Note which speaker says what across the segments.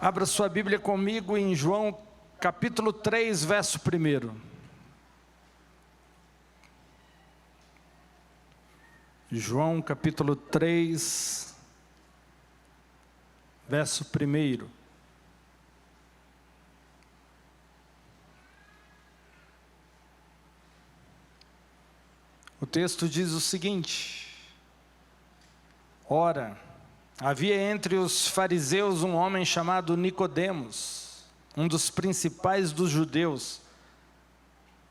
Speaker 1: Abra sua Bíblia comigo em João capítulo 3, verso 1. João capítulo 3, verso 1. O texto diz o seguinte: Ora, havia entre os fariseus um homem chamado Nicodemos, um dos principais dos judeus.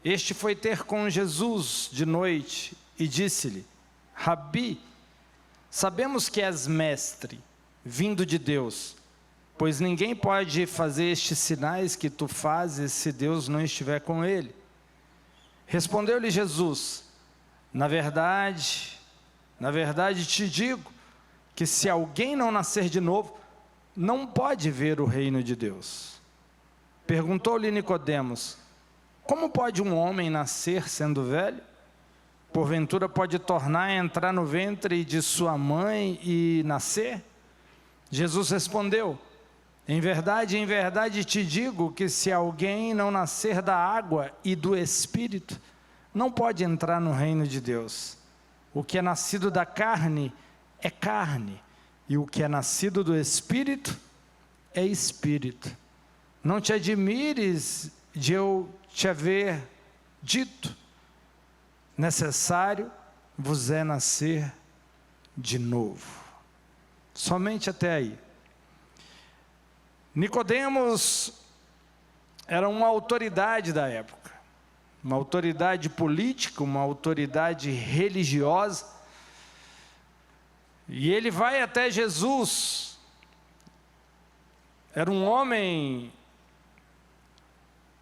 Speaker 1: Este foi ter com Jesus de noite e disse-lhe: Rabi, sabemos que és mestre, vindo de Deus, pois ninguém pode fazer estes sinais que tu fazes se Deus não estiver com ele. Respondeu-lhe Jesus: Na verdade te digo, que se alguém não nascer de novo, não pode ver o reino de Deus. Perguntou-lhe Nicodemos: Como pode um homem nascer sendo velho? Porventura pode tornar a entrar no ventre de sua mãe e nascer? Jesus respondeu: em verdade te digo que se alguém não nascer da água e do Espírito, não pode entrar no reino de Deus. O que é nascido da carne é carne, e o que é nascido do Espírito é Espírito. Não te admires de eu te haver dito: necessário vos é nascer de novo. Somente até aí. Nicodemos era uma autoridade da época, uma autoridade política, uma autoridade religiosa, e ele vai até Jesus. Era um homem,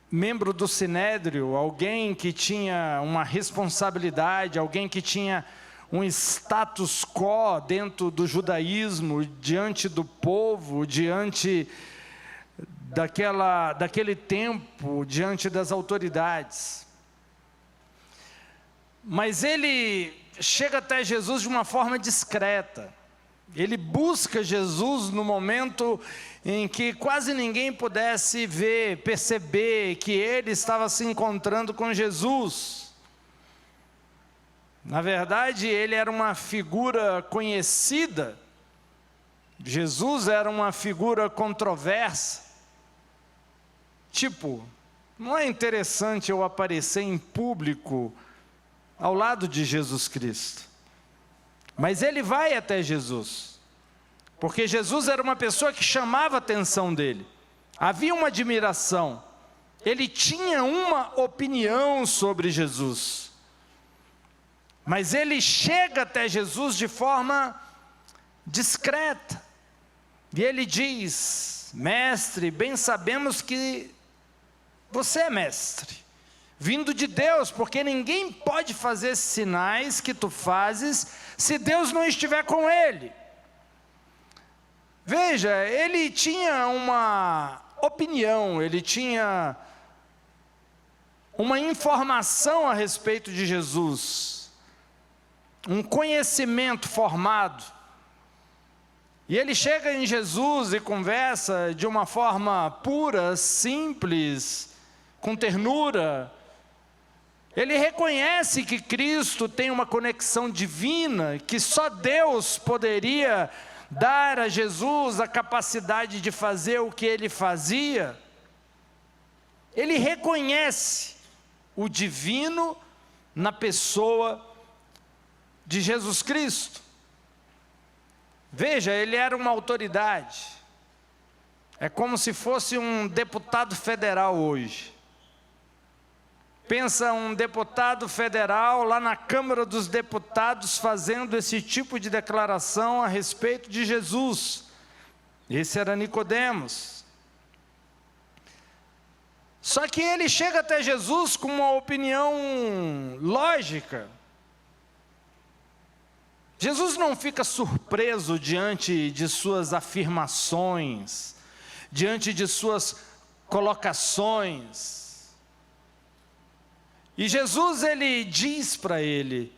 Speaker 1: membro do Sinédrio, alguém que tinha uma responsabilidade, alguém que tinha um status quo dentro do judaísmo, diante do povo, diante daquele tempo, diante das autoridades. Mas ele chega até Jesus de uma forma discreta. Ele busca Jesus no momento em que quase ninguém pudesse ver, perceber que ele estava se encontrando com Jesus. Na verdade, ele era uma figura conhecida. Jesus era uma figura controversa. Tipo, não é interessante eu aparecer em público ao lado de Jesus Cristo? Mas ele vai até Jesus, porque Jesus era uma pessoa que chamava a atenção dele. Havia uma admiração. Ele tinha uma opinião sobre Jesus. Mas ele chega até Jesus de forma discreta. E ele diz: Mestre, bem sabemos que você é mestre, vindo de Deus, porque ninguém pode fazer esses sinais que tu fazes se Deus não estiver com ele. Veja, ele tinha uma opinião, ele tinha uma informação a respeito de Jesus, um conhecimento formado. E ele chega em Jesus e conversa de uma forma pura, simples, com ternura. Ele reconhece que Cristo tem uma conexão divina, que só Deus poderia dar a Jesus a capacidade de fazer o que ele fazia. Ele reconhece o divino na pessoa de Jesus Cristo. Veja, ele era uma autoridade. É como se fosse um deputado federal hoje. Pensa um deputado federal lá na Câmara dos Deputados fazendo esse tipo de declaração a respeito de Jesus. Esse era Nicodemos. Só que ele chega até Jesus com uma opinião lógica. Jesus não fica surpreso diante de suas afirmações, diante de suas colocações. E Jesus, ele diz para ele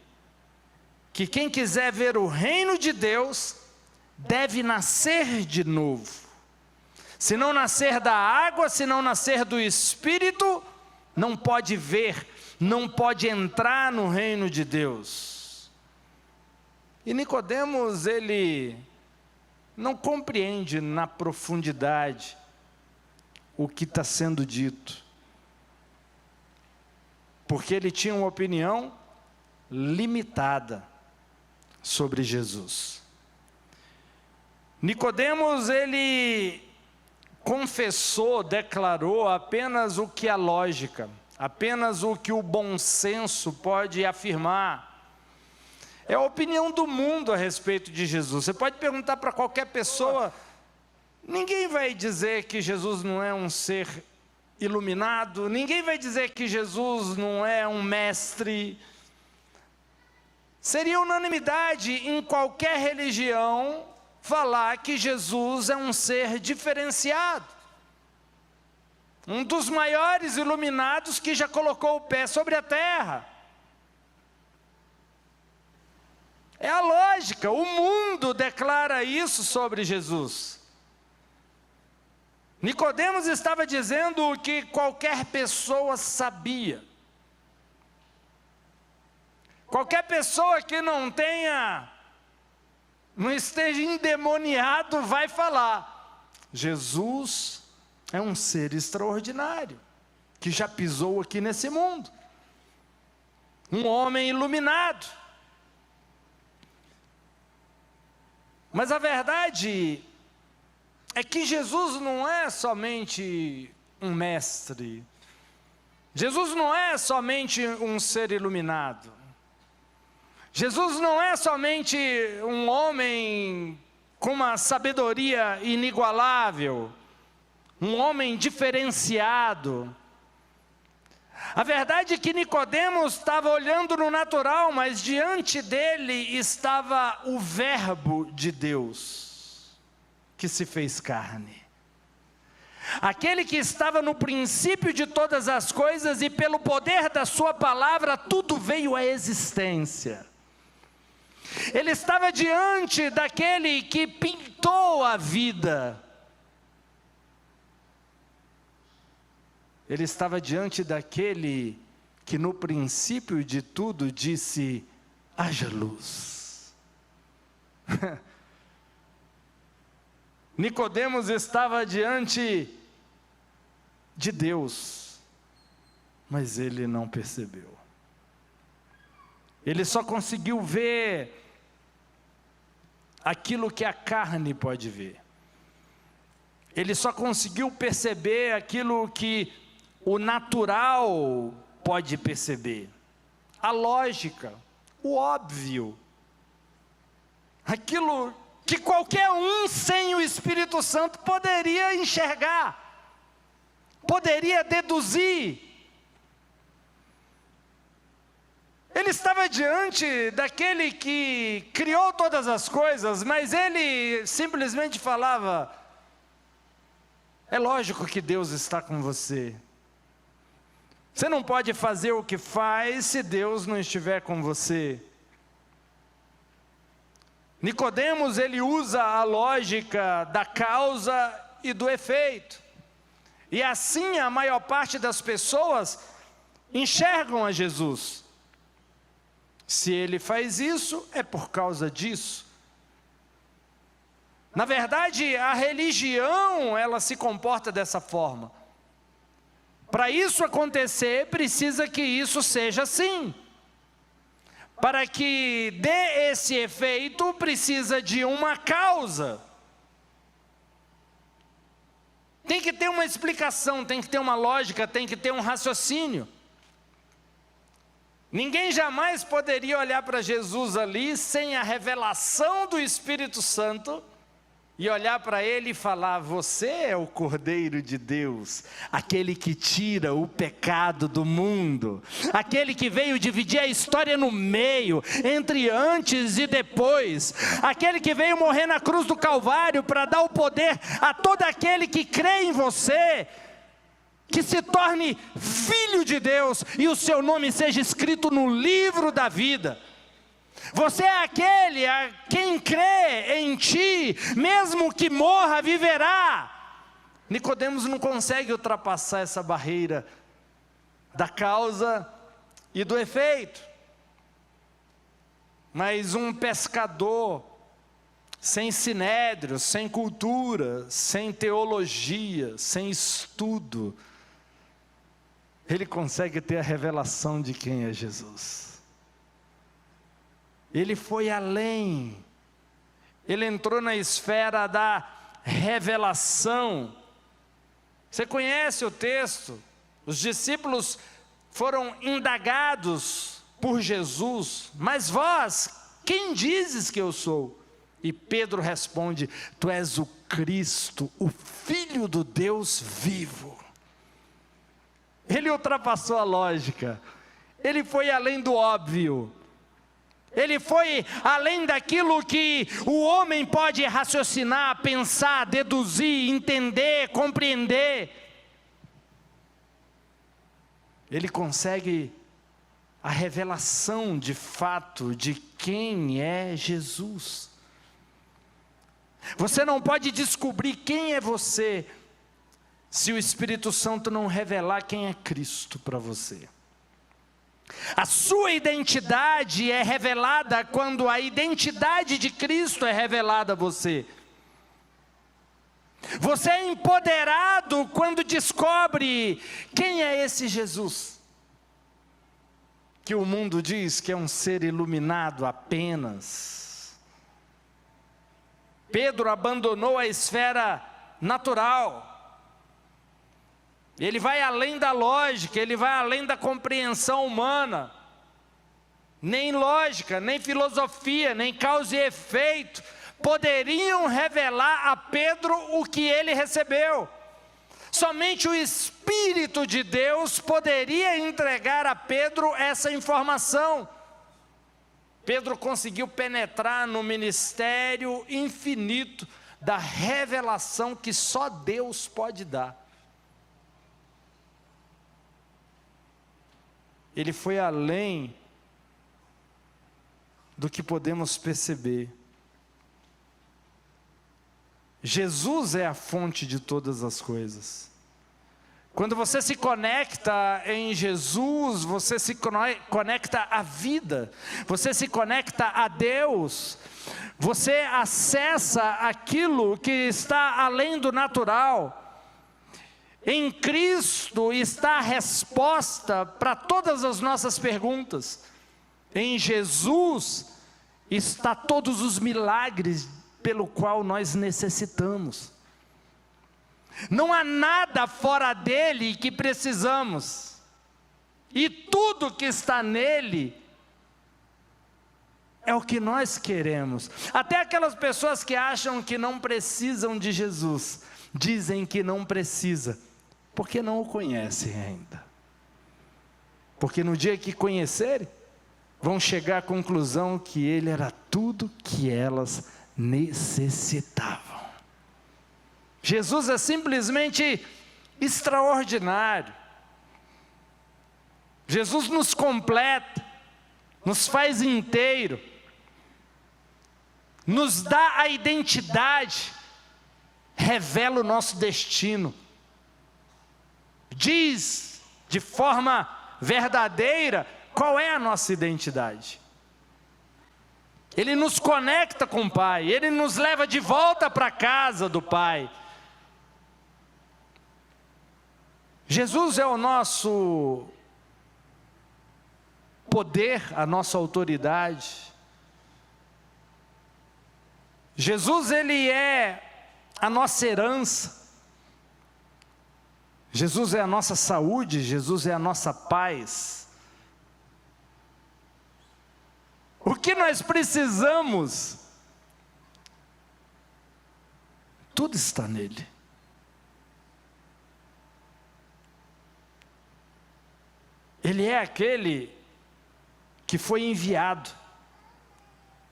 Speaker 1: que quem quiser ver o reino de Deus deve nascer de novo. Se não nascer da água, se não nascer do Espírito, não pode ver, não pode entrar no reino de Deus. E Nicodemos, ele não compreende na profundidade o que está sendo dito, porque ele tinha uma opinião limitada sobre Jesus. Nicodemos, ele confessou, declarou apenas o que a lógica, apenas o que o bom senso pode afirmar. É a opinião do mundo a respeito de Jesus. Você pode perguntar para qualquer pessoa, ninguém vai dizer que Jesus não é um ser iluminado, ninguém vai dizer que Jesus não é um mestre. Seria unanimidade em qualquer religião falar que Jesus é um ser diferenciado, um dos maiores iluminados que já colocou o pé sobre a terra. É a lógica, o mundo declara isso sobre Jesus. Nicodemos estava dizendo o que qualquer pessoa sabia. Qualquer pessoa que não esteja endemoniado vai falar: Jesus é um ser extraordinário, que já pisou aqui nesse mundo. Um homem iluminado. Mas a verdade é que Jesus não é somente um mestre. Jesus não é somente um ser iluminado. Jesus não é somente um homem com uma sabedoria inigualável, um homem diferenciado. A verdade é que Nicodemos estava olhando no natural, mas diante dele estava o Verbo de Deus, que se fez carne. Aquele que estava no princípio de todas as coisas e pelo poder da sua palavra tudo veio à existência. Ele estava diante daquele que pintou a vida. Ele estava diante daquele que no princípio de tudo disse: haja luz. Nicodemos estava diante de Deus, mas ele não percebeu. Ele só conseguiu ver aquilo que a carne pode ver. Ele só conseguiu perceber aquilo que o natural pode perceber. A lógica, o óbvio. Aquilo que qualquer um sem o Espírito Santo poderia enxergar, poderia deduzir. Ele estava diante daquele que criou todas as coisas, mas ele simplesmente falava: é lógico que Deus está com você. Você não pode fazer o que faz se Deus não estiver com você. Nicodemos, ele usa a lógica da causa e do efeito. E assim a maior parte das pessoas enxergam a Jesus. Se ele faz isso, é por causa disso. Na verdade, a religião, ela se comporta dessa forma. Para isso acontecer, precisa que isso seja assim. Para que dê esse efeito, precisa de uma causa. Tem que ter uma explicação, tem que ter uma lógica, tem que ter um raciocínio. Ninguém jamais poderia olhar para Jesus ali sem a revelação do Espírito Santo e olhar para ele e falar: você é o Cordeiro de Deus, aquele que tira o pecado do mundo, aquele que veio dividir a história no meio, entre antes e depois, aquele que veio morrer na cruz do Calvário para dar o poder a todo aquele que crê em você, que se torne filho de Deus e o seu nome seja escrito no livro da vida. Você é aquele a quem crê em ti, mesmo que morra, viverá. Nicodemos não consegue ultrapassar essa barreira da causa e do efeito. Mas um pescador sem sinédrio, sem cultura, sem teologia, sem estudo, ele consegue ter a revelação de quem é Jesus. Ele foi além, ele entrou na esfera da revelação. Você conhece o texto? Os discípulos foram indagados por Jesus: mas vós, quem dizes que eu sou? E Pedro responde: tu és o Cristo, o Filho do Deus vivo. Ele ultrapassou a lógica, ele foi além do óbvio, ele foi além daquilo que o homem pode raciocinar, pensar, deduzir, entender, compreender. Ele consegue a revelação de fato de quem é Jesus. Você não pode descobrir quem é você se o Espírito Santo não revelar quem é Cristo para você. A sua identidade é revelada quando a identidade de Cristo é revelada a você. Você é empoderado quando descobre quem é esse Jesus, que o mundo diz que é um ser iluminado apenas. Pedro abandonou a esfera natural. Ele vai além da lógica, ele vai além da compreensão humana. Nem lógica, nem filosofia, nem causa e efeito poderiam revelar a Pedro o que ele recebeu. Somente o Espírito de Deus poderia entregar a Pedro essa informação. Pedro conseguiu penetrar no ministério infinito da revelação que só Deus pode dar. Ele foi além do que podemos perceber. Jesus é a fonte de todas as coisas. Quando você se conecta em Jesus, você se conecta à vida, você se conecta a Deus, você acessa aquilo que está além do natural. Em Cristo está a resposta para todas as nossas perguntas. Em Jesus está todos os milagres pelo qual nós necessitamos. Não há nada fora dele que precisamos. E tudo que está nele é o que nós queremos. Até aquelas pessoas que acham que não precisam de Jesus, dizem que não precisa, porque não o conhecem ainda. Porque no dia que conhecerem, vão chegar à conclusão que ele era tudo que elas necessitavam. Jesus é simplesmente extraordinário. Jesus nos completa, nos faz inteiro, nos dá a identidade, revela o nosso destino, diz de forma verdadeira qual é a nossa identidade. Ele nos conecta com o Pai, ele nos leva de volta para a casa do Pai. Jesus é o nosso poder, a nossa autoridade. Jesus, ele é a nossa herança. Jesus é a nossa saúde, Jesus é a nossa paz. O que nós precisamos, tudo está nele. Ele é aquele que foi enviado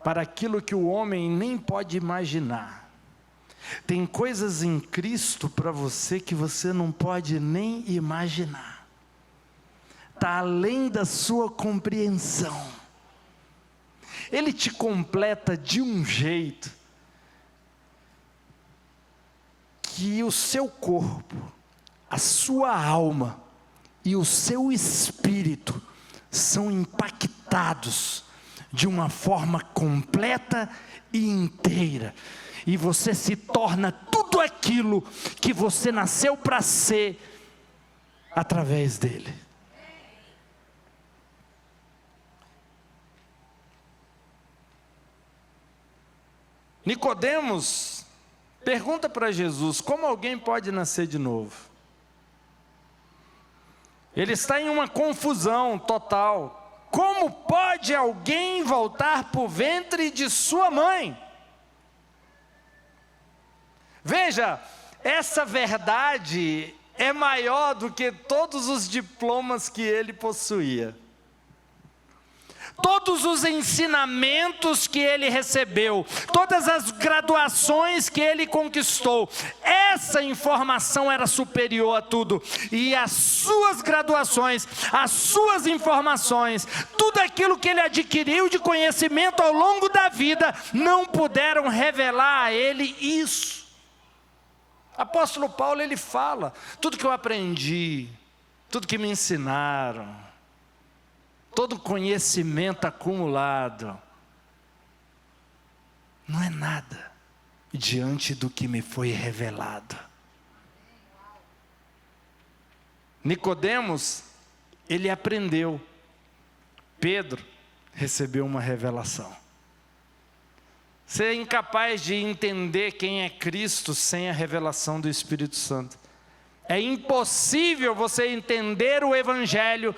Speaker 1: para aquilo que o homem nem pode imaginar. Tem coisas em Cristo para você que você não pode nem imaginar. Está além da sua compreensão. Ele te completa de um jeito que o seu corpo, a sua alma e o seu espírito são impactados de uma forma completa e inteira, e você se torna tudo aquilo que você nasceu para ser através dele. Nicodemos pergunta para Jesus: como alguém pode nascer de novo? Ele está em uma confusão total. Como pode alguém voltar para o ventre de sua mãe? Veja, essa verdade é maior do que todos os diplomas que ele possuía. Todos os ensinamentos que ele recebeu, todas as graduações que ele conquistou, essa informação era superior a tudo. E as suas graduações, as suas informações, tudo aquilo que ele adquiriu de conhecimento ao longo da vida, não puderam revelar a ele isso. Apóstolo Paulo, ele fala: tudo que eu aprendi, tudo que me ensinaram, todo conhecimento acumulado, não é nada diante do que me foi revelado. Nicodemos, ele aprendeu. Pedro recebeu uma revelação. Você é incapaz de entender quem é Cristo sem a revelação do Espírito Santo. É impossível você entender o Evangelho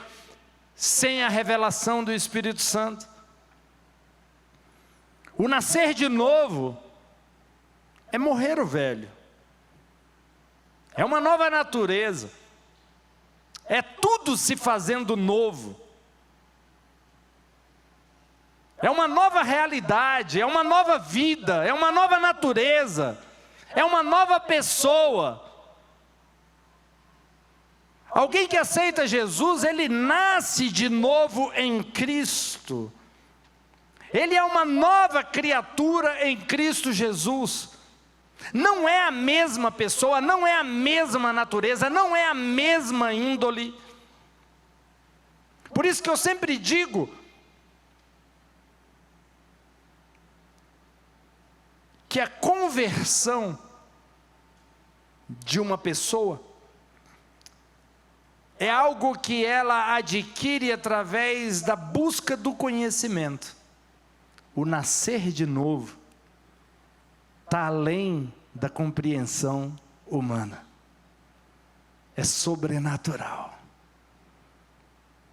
Speaker 1: sem a revelação do Espírito Santo. O nascer de novo é morrer o velho. É uma nova natureza. É tudo se fazendo novo. É uma nova realidade, é uma nova vida, é uma nova natureza, é uma nova pessoa. Alguém que aceita Jesus, ele nasce de novo em Cristo. Ele é uma nova criatura em Cristo Jesus. Não é a mesma pessoa, não é a mesma natureza, não é a mesma índole. Por isso que eu sempre digo que a conversão de uma pessoa é algo que ela adquire através da busca do conhecimento. O nascer de novo está além da compreensão humana. É sobrenatural.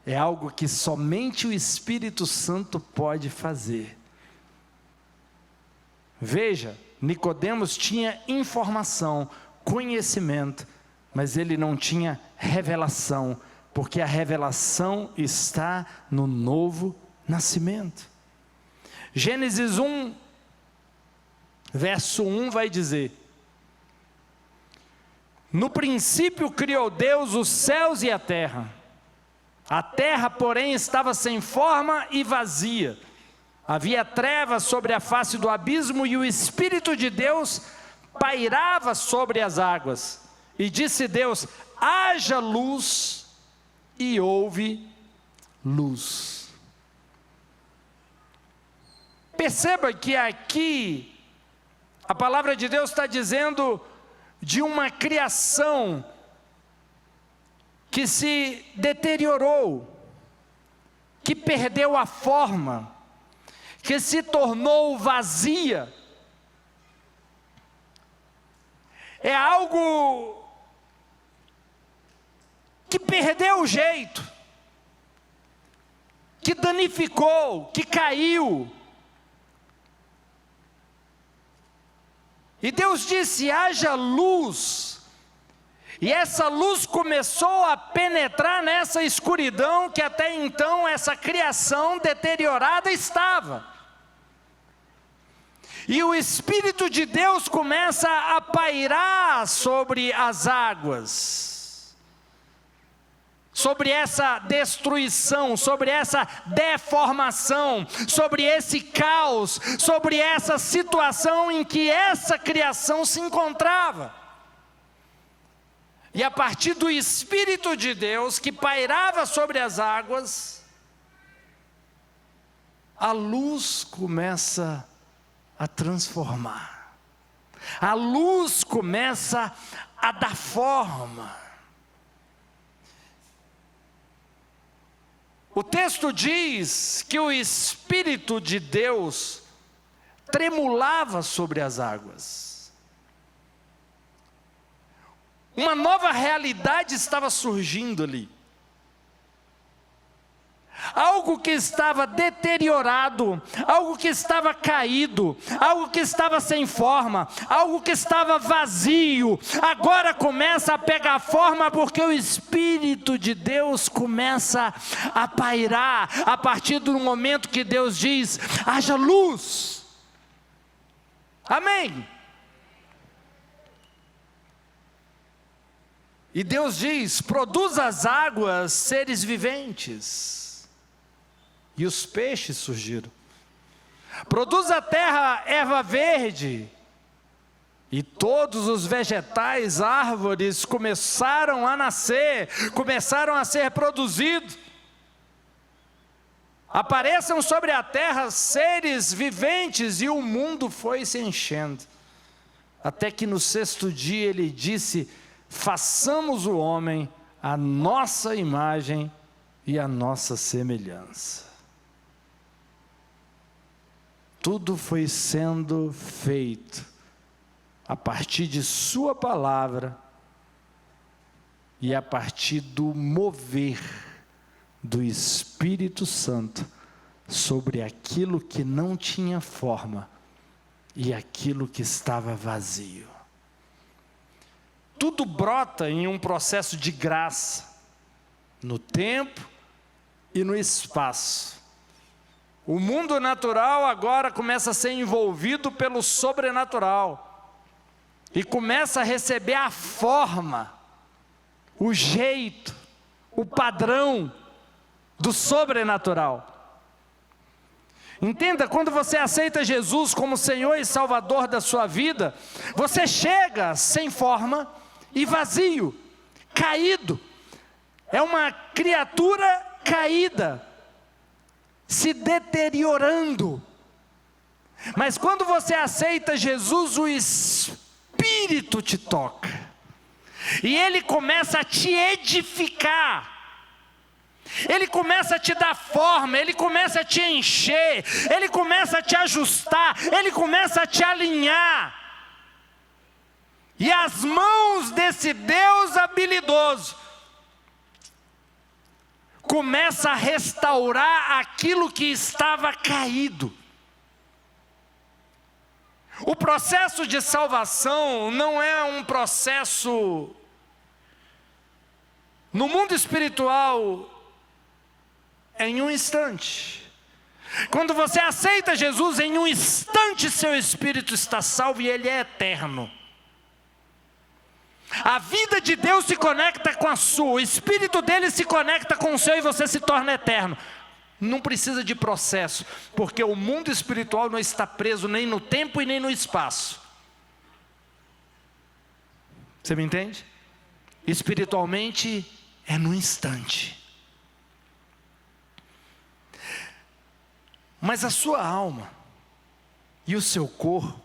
Speaker 1: É algo que somente o Espírito Santo pode fazer. Veja, Nicodemos tinha informação, conhecimento, mas ele não tinha revelação, porque a revelação está no novo nascimento. Gênesis 1, verso 1 vai dizer: no princípio criou Deus os céus e a terra, porém estava sem forma e vazia, havia trevas sobre a face do abismo e o Espírito de Deus pairava sobre as águas. E disse Deus: haja luz, e houve luz. Perceba que aqui a palavra de Deus está dizendo de uma criação que se deteriorou, que perdeu a forma, que se tornou vazia. É algo que perdeu o jeito, que danificou, que caiu. E Deus disse: haja luz. E essa luz começou a penetrar nessa escuridão que até então essa criação deteriorada estava. E o Espírito de Deus começa a pairar sobre as águas, sobre essa destruição, sobre essa deformação, sobre esse caos, sobre essa situação em que essa criação se encontrava. E a partir do Espírito de Deus que pairava sobre as águas, a luz começa a transformar. A luz começa a dar forma. O texto diz que o Espírito de Deus tremulava sobre as águas. Uma nova realidade estava surgindo ali. Algo que estava deteriorado, algo que estava caído, algo que estava sem forma, algo que estava vazio, agora começa a pegar forma, porque o Espírito de Deus começa a pairar, a partir do momento que Deus diz: haja luz. Amém. E Deus diz: produz as águas seres viventes. E os peixes surgiram. Produz a terra erva verde. E todos os vegetais, árvores começaram a nascer, começaram a ser produzidos. Apareçam sobre a terra seres viventes, e o mundo foi se enchendo. Até que no sexto dia ele disse: façamos o homem à nossa imagem e à nossa semelhança. Tudo foi sendo feito a partir de sua palavra e a partir do mover do Espírito Santo sobre aquilo que não tinha forma e aquilo que estava vazio. Tudo brota em um processo de graça, no tempo e no espaço. O mundo natural agora começa a ser envolvido pelo sobrenatural e começa a receber a forma, o jeito, o padrão do sobrenatural. Entenda, quando você aceita Jesus como Senhor e Salvador da sua vida, você chega sem forma e vazio, caído. É uma criatura caída, se deteriorando. Mas quando você aceita Jesus, o Espírito te toca, e Ele começa a te edificar, Ele começa a te dar forma, Ele começa a te encher, Ele começa a te ajustar, Ele começa a te alinhar. E as mãos desse Deus habilidoso começa a restaurar aquilo que estava caído. O processo de salvação não é um processo, no mundo espiritual, em um instante. Quando você aceita Jesus, em um instante seu espírito está salvo e ele é eterno. A vida de Deus se conecta com a sua, o Espírito dele se conecta com o seu e você se torna eterno. Não precisa de processo, porque o mundo espiritual não está preso nem no tempo e nem no espaço. Você me entende? Espiritualmente é no instante. Mas a sua alma e o seu corpo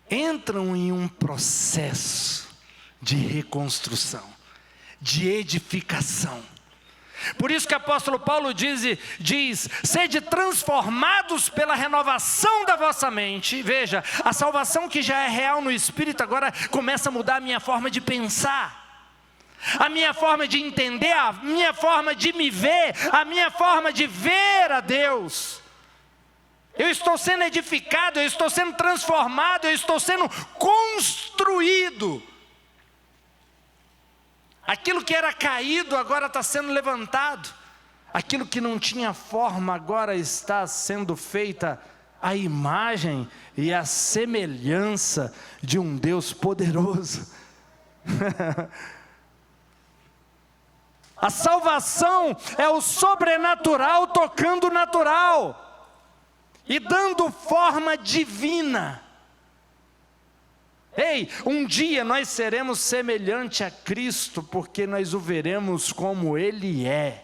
Speaker 1: entram em um processo de reconstrução, de edificação. Por isso que o apóstolo Paulo diz: sede transformados pela renovação da vossa mente. Veja, a salvação que já é real no Espírito agora começa a mudar a minha forma de pensar, a minha forma de entender, a minha forma de me ver, a minha forma de ver a Deus. Eu estou sendo edificado, eu estou sendo transformado, eu estou sendo construído. Aquilo que era caído agora está sendo levantado. Aquilo que não tinha forma agora está sendo feita a imagem e a semelhança de um Deus poderoso. A salvação é o sobrenatural tocando o natural e dando forma divina. Ei, um dia nós seremos semelhante a Cristo, porque nós o veremos como Ele é.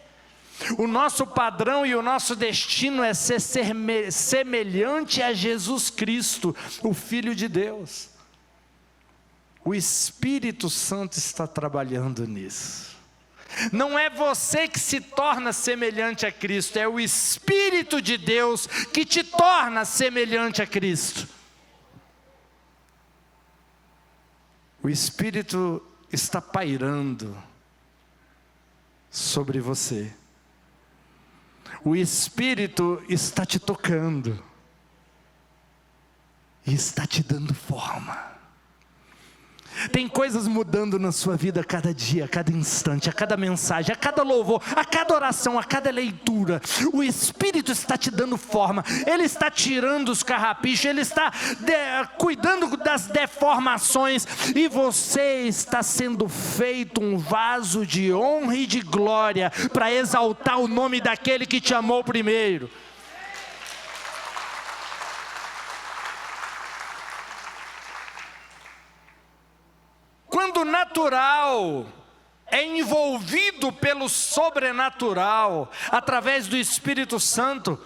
Speaker 1: O nosso padrão e o nosso destino é ser semelhante a Jesus Cristo, o Filho de Deus. O Espírito Santo está trabalhando nisso. Não é você que se torna semelhante a Cristo, é o Espírito de Deus que te torna semelhante a Cristo. O Espírito está pairando sobre você. O Espírito está te tocando e está te dando forma. Tem coisas mudando na sua vida a cada dia, a cada instante, a cada mensagem, a cada louvor, a cada oração, a cada leitura. O Espírito está te dando forma, Ele está tirando os carrapichos, Ele está cuidando das deformações, e você está sendo feito um vaso de honra e de glória, para exaltar o nome daquele que te amou primeiro. Quando o natural é envolvido pelo sobrenatural, através do Espírito Santo,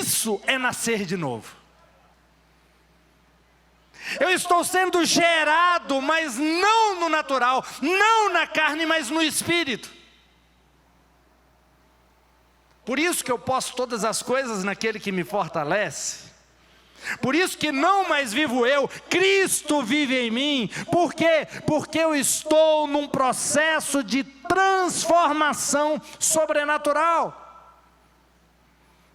Speaker 1: isso é nascer de novo. Eu estou sendo gerado, mas não no natural, não na carne, mas no Espírito. Por isso que eu posso todas as coisas naquele que me fortalece. Por isso que não mais vivo eu, Cristo vive em mim. Por quê? Porque eu estou num processo de transformação sobrenatural.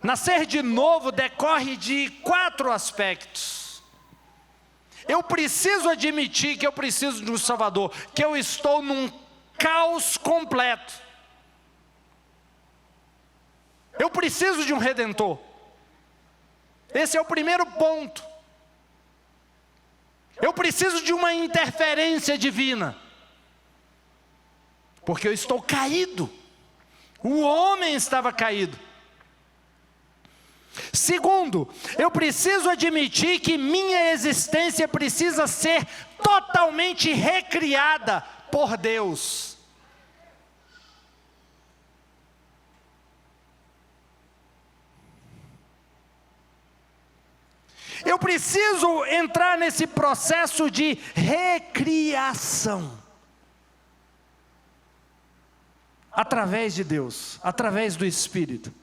Speaker 1: Nascer de novo decorre de 4 aspectos. Eu preciso admitir que eu preciso de um Salvador, que eu estou num caos completo. Eu preciso de um Redentor. Esse é o primeiro ponto. Eu preciso de uma interferência divina, porque eu estou caído. O homem estava caído. Segundo, eu preciso admitir que minha existência precisa ser totalmente recriada por Deus. Eu preciso entrar nesse processo de recriação. Através de Deus, através do Espírito.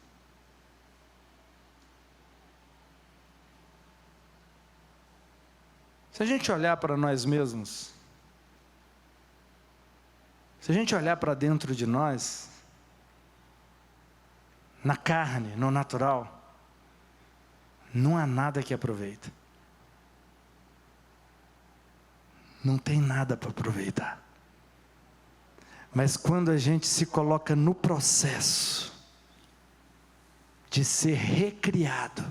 Speaker 1: Se a gente olhar para nós mesmos, se a gente olhar para dentro de nós, na carne, no natural, não há nada que aproveita. Não tem nada para aproveitar. Mas quando a gente se coloca no processo de ser recriado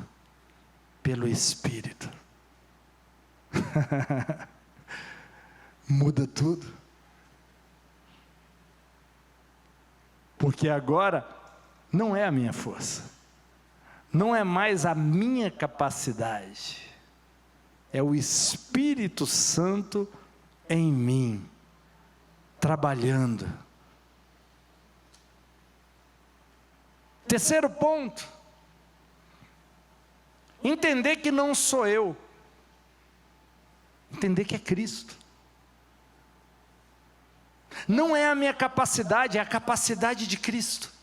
Speaker 1: pelo Espírito, muda tudo. Porque agora não é a minha força. Não é mais a minha capacidade, é o Espírito Santo em mim, trabalhando. Terceiro ponto, entender que não sou eu, entender que é Cristo. Não é a minha capacidade, é a capacidade de Cristo.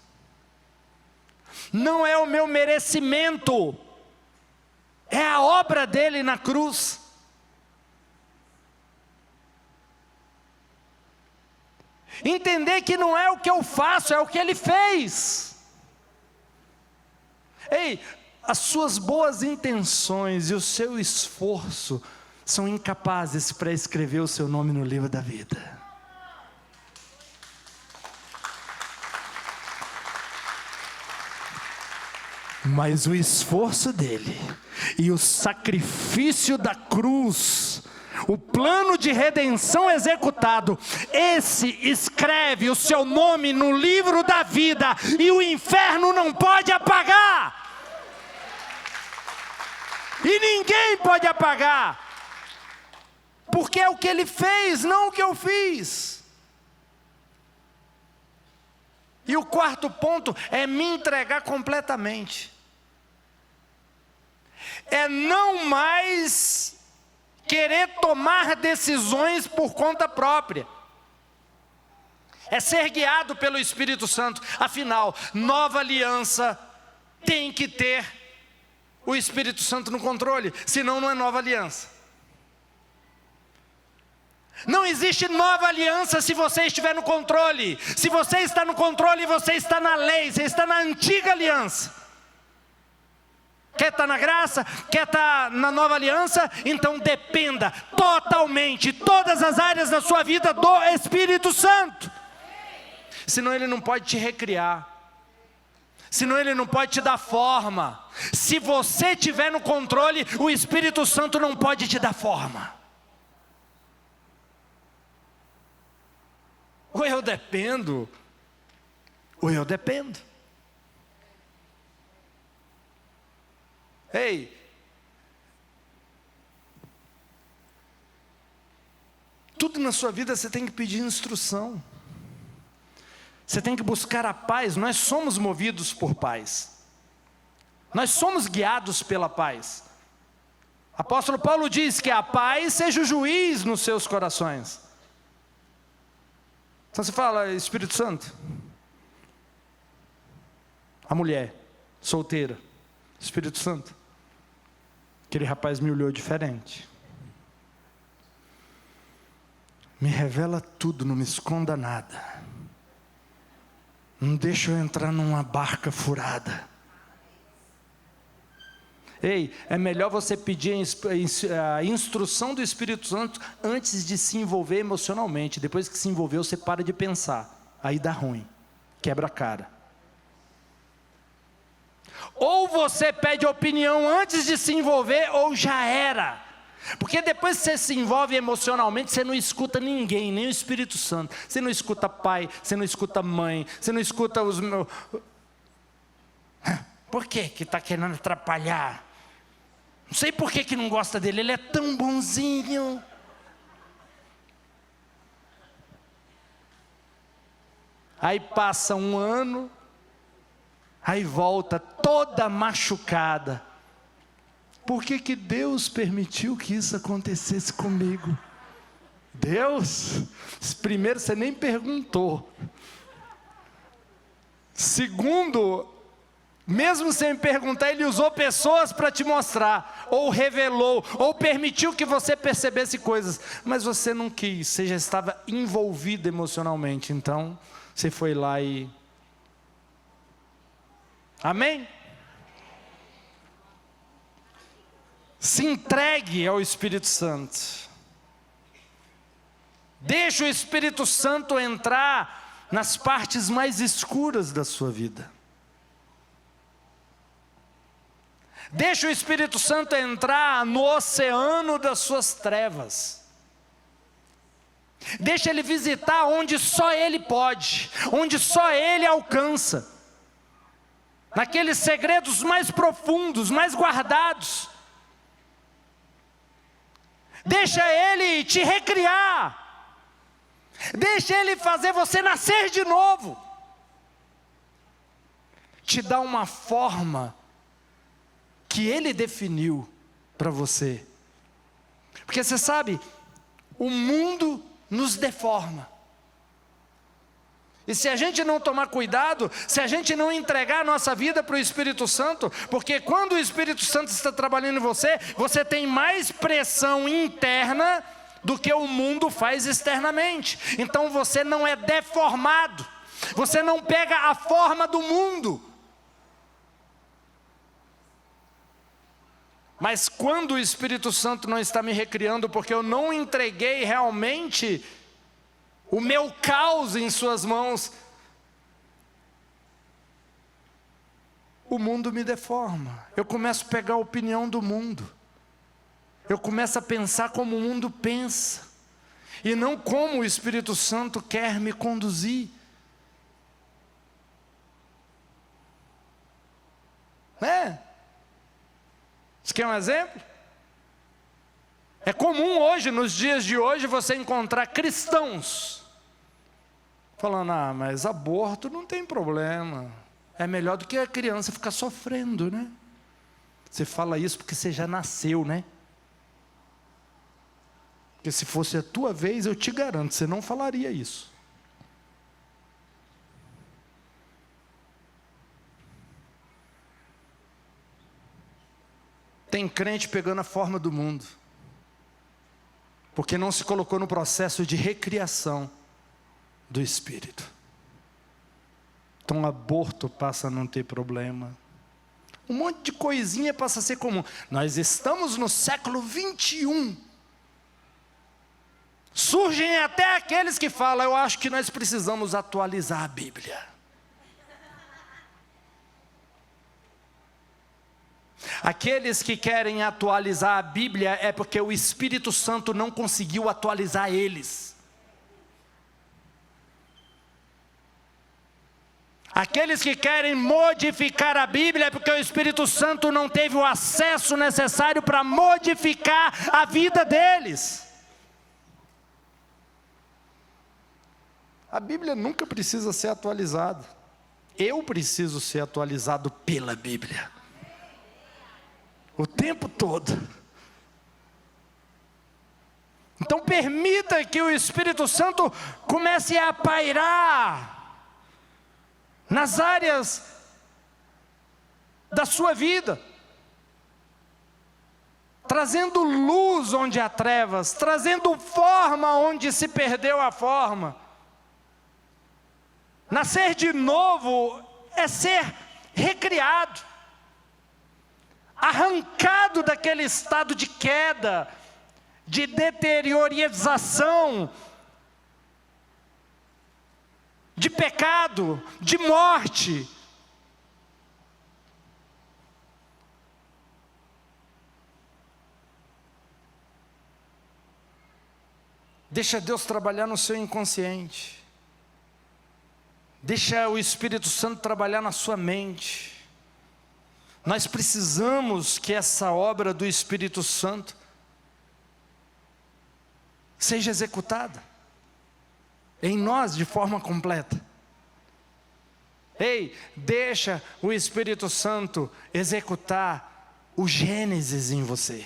Speaker 1: Não é o meu merecimento, é a obra dele na cruz. Entender que não é o que eu faço, é o que ele fez. Ei, as suas boas intenções e o seu esforço são incapazes para escrever o seu nome no livro da vida. Mas o esforço dele e o sacrifício da cruz, o plano de redenção executado, esse escreve o seu nome no livro da vida, e o inferno não pode apagar. E ninguém pode apagar. Porque porque é o que Ele fez, não o que eu fiz. E o quarto ponto é me entregar completamente. É não mais querer tomar decisões por conta própria. É ser guiado pelo Espírito Santo. Afinal, nova aliança tem que ter o Espírito Santo no controle, senão não é nova aliança. Não existe nova aliança se você estiver no controle. Se você está no controle, você está na lei, você está na antiga aliança. Quer estar na graça? Quer estar na nova aliança? Então dependa totalmente, todas as áreas da sua vida do Espírito Santo. Senão Ele não pode te recriar. Senão Ele não pode te dar forma. Se você estiver no controle, o Espírito Santo não pode te dar forma. Ou eu dependo, ou eu dependo. Ei, tudo na sua vida você tem que pedir instrução. Você tem que buscar a paz. Nós somos movidos por paz. Nós somos guiados pela paz. Apóstolo Paulo diz que a paz seja o juiz nos seus corações. Então você fala, Espírito Santo, a mulher solteira, Espírito Santo, aquele rapaz me olhou diferente. Me revela tudo, não me esconda nada. Não deixa eu entrar numa barca furada. Ei, é melhor você pedir a instrução do Espírito Santo antes de se envolver emocionalmente. Depois que se envolveu, você para de pensar. Aí dá ruim, quebra a cara. Ou você pede opinião antes de se envolver, ou já era. Porque depois que você se envolve emocionalmente, você não escuta ninguém, nem o Espírito Santo. Você não escuta pai, você não escuta mãe, você não escuta os meus... Por que está querendo atrapalhar? Não sei por que não gosta dele, ele é tão bonzinho. Aí passa um ano, aí volta toda machucada. Por que Deus permitiu que isso acontecesse comigo? Deus, primeiro você nem perguntou. Segundo, mesmo sem perguntar, Ele usou pessoas para te mostrar, ou revelou, ou permitiu que você percebesse coisas, mas você não quis, você já estava envolvido emocionalmente, então você foi lá e... Amém? Se entregue ao Espírito Santo. Deixa o Espírito Santo entrar nas partes mais escuras da sua vida. Deixa o Espírito Santo entrar no oceano das suas trevas. Deixa Ele visitar onde só Ele pode, onde só Ele alcança. Naqueles segredos mais profundos, mais guardados. Deixa Ele te recriar. Deixa Ele fazer você nascer de novo. Te dá uma forma que Ele definiu para você. Porque você sabe, o mundo nos deforma. E se a gente não tomar cuidado, se a gente não entregar a nossa vida para o Espírito Santo, porque quando o Espírito Santo está trabalhando em você, você tem mais pressão interna do que o mundo faz externamente. Então você não é deformado, você não pega a forma do mundo. Mas quando o Espírito Santo não está me recriando, porque eu não entreguei realmente o meu caos em suas mãos, o mundo me deforma. Eu começo a pegar a opinião do mundo. Eu começo a pensar como o mundo pensa, e não como o Espírito Santo quer me conduzir. Né? Você quer um exemplo? É comum hoje, nos dias de hoje, você encontrar cristãos falando: mas aborto não tem problema, é melhor do que a criança ficar sofrendo, né? Você fala isso porque você já nasceu, né? Porque se fosse a tua vez, eu te garanto, você não falaria isso. Tem crente pegando a forma do mundo, porque não se colocou no processo de recriação do espírito. Então aborto passa a não ter problema. Um monte de coisinha passa a ser comum. Nós estamos no século 21. Surgem até aqueles que falam: eu acho que nós precisamos atualizar a Bíblia. Aqueles que querem atualizar a Bíblia é porque o Espírito Santo não conseguiu atualizar eles. Aqueles que querem modificar a Bíblia é porque o Espírito Santo não teve o acesso necessário para modificar a vida deles. A Bíblia nunca precisa ser atualizada. Eu preciso ser atualizado pela Bíblia. O tempo todo. Então permita que o Espírito Santo comece a pairar nas áreas da sua vida, trazendo luz onde há trevas, trazendo forma onde se perdeu a forma. Nascer de novo é ser recriado, arrancado daquele estado de queda, de deteriorização, de pecado, de morte. Deixa Deus trabalhar no seu inconsciente. Deixa o Espírito Santo trabalhar na sua mente. Nós precisamos que essa obra do Espírito Santo seja executada em nós de forma completa. Ei, deixa o Espírito Santo executar o Gênesis em você.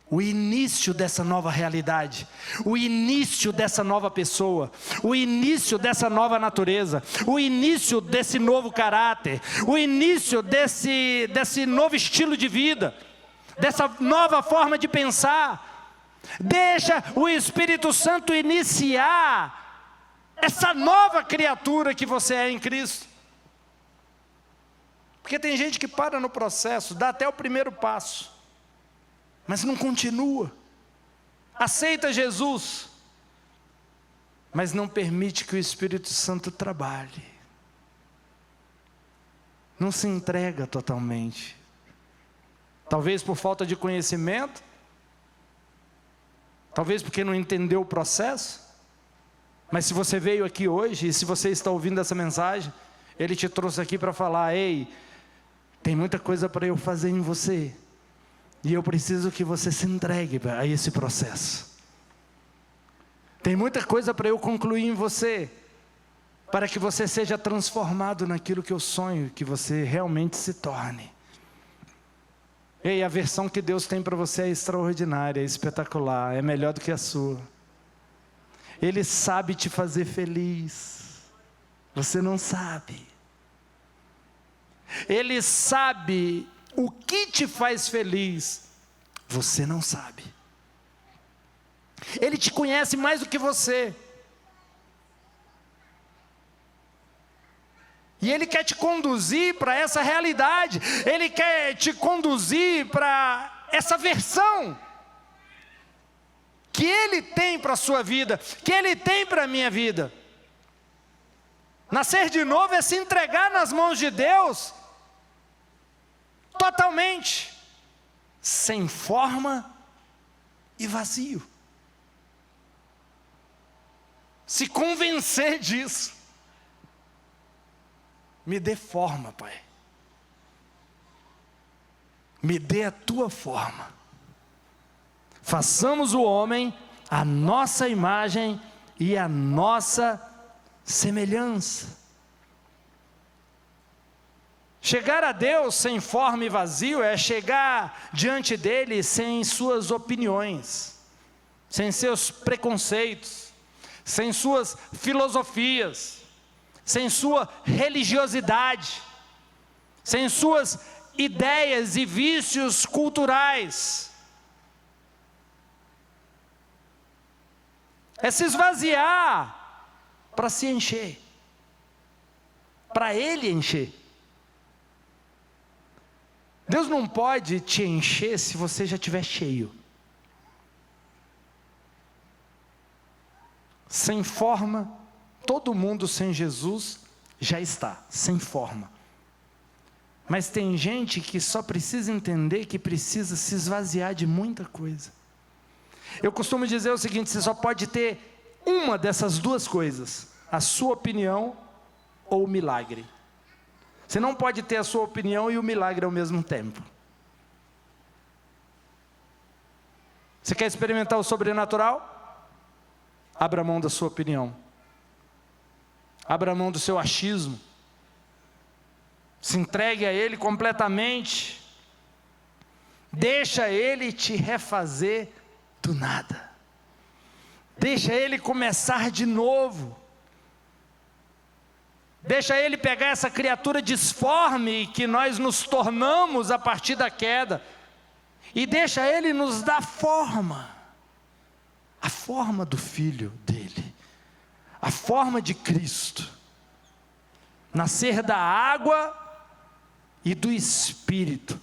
Speaker 1: O início dessa nova realidade, o início dessa nova pessoa, o início dessa nova natureza, o início desse novo caráter, o início desse novo estilo de vida, dessa nova forma de pensar. Deixa o Espírito Santo iniciar essa nova criatura que você é em Cristo. Porque tem gente que para no processo, dá até o primeiro passo, mas não continua. Aceita Jesus, mas não permite que o Espírito Santo trabalhe. Não se entrega totalmente. Talvez por falta de conhecimento, talvez porque não entendeu o processo. Mas se você veio aqui hoje, e se você está ouvindo essa mensagem, Ele te trouxe aqui para falar: ei, tem muita coisa para eu fazer em você, e eu preciso que você se entregue a esse processo. Tem muita coisa para eu concluir em você, para que você seja transformado naquilo que eu sonho que você realmente se torne. Ei, a versão que Deus tem para você é extraordinária, é espetacular, é melhor do que a sua. Ele sabe te fazer feliz, você não sabe. Ele sabe o que te faz feliz, você não sabe. Ele te conhece mais do que você. E Ele quer te conduzir para essa realidade. Ele quer te conduzir para essa versão que Ele tem para a sua vida, que Ele tem para a minha vida. Nascer de novo é se entregar nas mãos de Deus totalmente, sem forma e vazio. Se convencer disso. Me dê forma, Pai. Me dê a tua forma. Façamos o homem a nossa imagem e a nossa semelhança. Chegar a Deus sem forma e vazio é chegar diante dele sem suas opiniões, sem seus preconceitos, sem suas filosofias, sem sua religiosidade, sem suas ideias e vícios culturais. É se esvaziar para se encher, para ele encher. Deus não pode te encher se você já estiver cheio. Sem forma, todo mundo sem Jesus já está, sem forma. Mas tem gente que só precisa entender que precisa se esvaziar de muita coisa. Eu costumo dizer o seguinte: você só pode ter uma dessas duas coisas, a sua opinião ou o milagre. Você não pode ter a sua opinião e o milagre ao mesmo tempo. Você quer experimentar o sobrenatural? Abra mão da sua opinião. Abra mão do seu achismo. Se entregue a Ele completamente. Deixa Ele te refazer do nada. Deixa Ele começar de novo. Deixa Ele pegar essa criatura disforme que nós nos tornamos a partir da queda, e deixa Ele nos dar forma, a forma do Filho dEle, a forma de Cristo, nascer da água e do Espírito,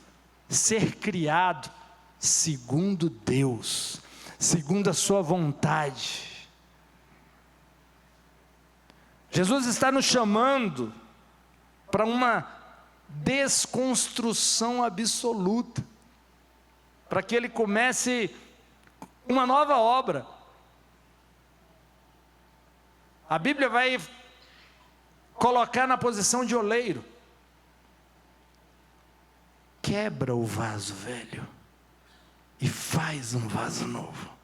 Speaker 1: ser criado segundo Deus, segundo a sua vontade. Jesus está nos chamando para uma desconstrução absoluta, para que Ele comece uma nova obra. A Bíblia vai colocar na posição de oleiro. Quebra o vaso velho e faz um vaso novo.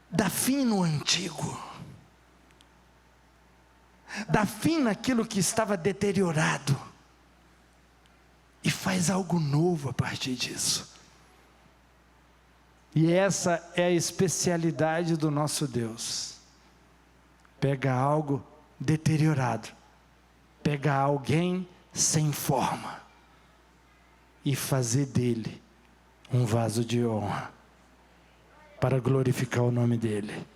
Speaker 1: Dá fim no antigo, dá fim naquilo que estava deteriorado, e faz algo novo a partir disso. E essa é a especialidade do nosso Deus. Pega algo deteriorado, pega alguém sem forma, e fazer dele um vaso de honra, para glorificar o nome dEle.